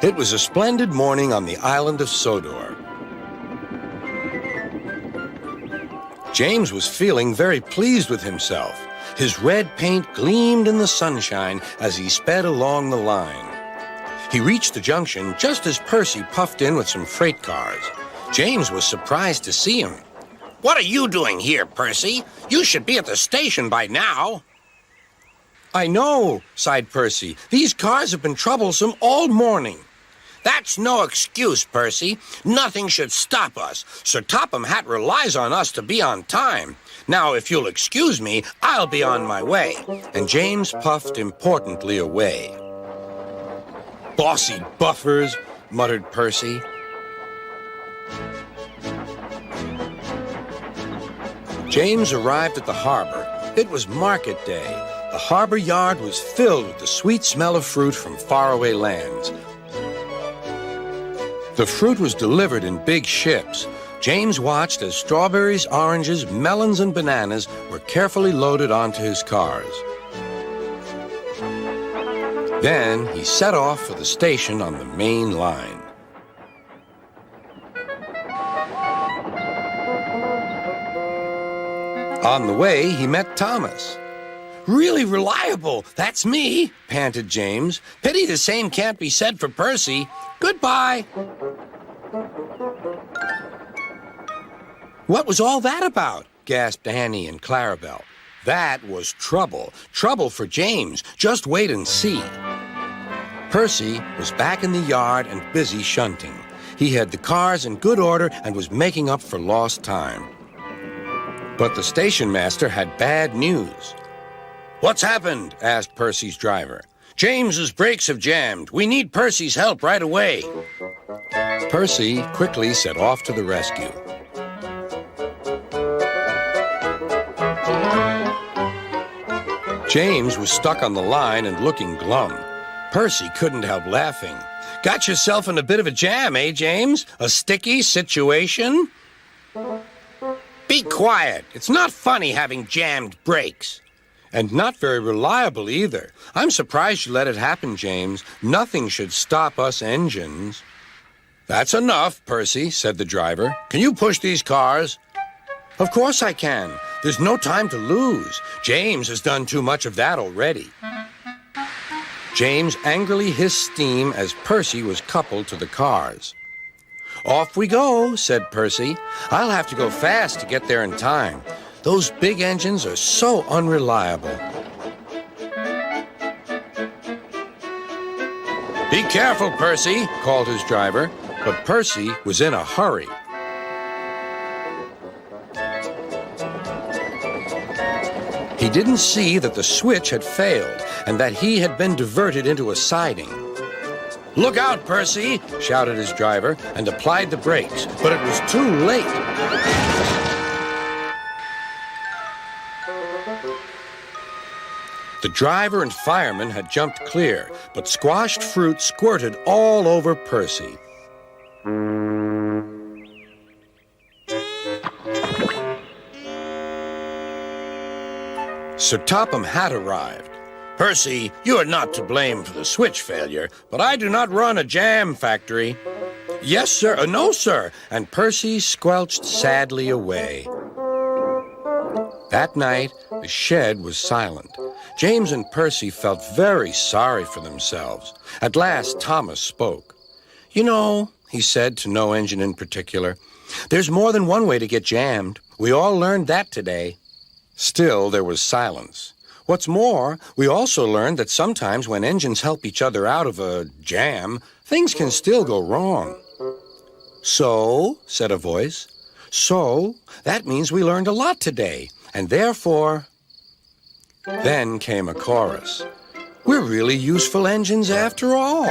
It was a splendid morning on the island of Sodor. James was feeling very pleased with himself. His red paint gleamed in the sunshine as he sped along the line. He reached the junction just as Percy puffed in with some freight cars. James was surprised to see him. What are you doing here, Percy? You should be at the station by now. I know, sighed Percy. These cars have been troublesome all morning. That's no excuse, Percy. Nothing should stop us. Sir Topham Hatt relies on us to be on time. Now, if you'll excuse me, I'll be on my way. And James puffed importantly away. Bossy buffers, muttered Percy. James arrived at the harbor. It was market day. The harbor yard was filled with the sweet smell of fruit from faraway lands. The fruit was delivered in big ships. James watched as strawberries, oranges, melons, and bananas were carefully loaded onto his cars. Then he set off for the station on the main line. On the way, he met Thomas. Really reliable. That's me, panted James. Pity the same can't be said for Percy. Goodbye. What was all that about? Gasped Annie and Clarabelle. That was trouble. Trouble for James. Just wait and see. Percy was back in the yard and busy shunting. He had the cars in good order and was making up for lost time. But the station master had bad news. What's happened? Asked Percy's driver. James's brakes have jammed. We need Percy's help right away. Percy quickly set off to the rescue. James was stuck on the line and looking glum. Percy couldn't help laughing. Got yourself in a bit of a jam, eh, James? A sticky situation? Be quiet. It's not funny having jammed brakes. And not very reliable either. I'm surprised you let it happen, James. Nothing should stop us engines. That's enough, Percy, said the driver. Can you push these cars? Of course I can. There's no time to lose. James has done too much of that already. James angrily hissed steam as Percy was coupled to the cars. Off we go, said Percy. I'll have to go fast to get there in time. Those big engines are so unreliable. Be careful, Percy, called his driver, but Percy was in a hurry. He didn't see that the switch had failed and that he had been diverted into a siding. Look out, Percy, shouted his driver and applied the brakes, but it was too late. The driver and fireman had jumped clear, but squashed fruit squirted all over Percy. Sir Topham Hatt arrived. Percy, you are not to blame for the switch failure, but I do not run a jam factory. Yes, sir. No, sir. And Percy squelched sadly away. That night, the shed was silent. James and Percy felt very sorry for themselves. At last, Thomas spoke. You know, he said to no engine in particular, there's more than one way to get jammed. We all learned that today. Still, there was silence. What's more, we also learned that sometimes when engines help each other out of a jam, things can still go wrong. So, said a voice, so that means we learned a lot today, and therefore... Then came a chorus. We're really useful engines after all.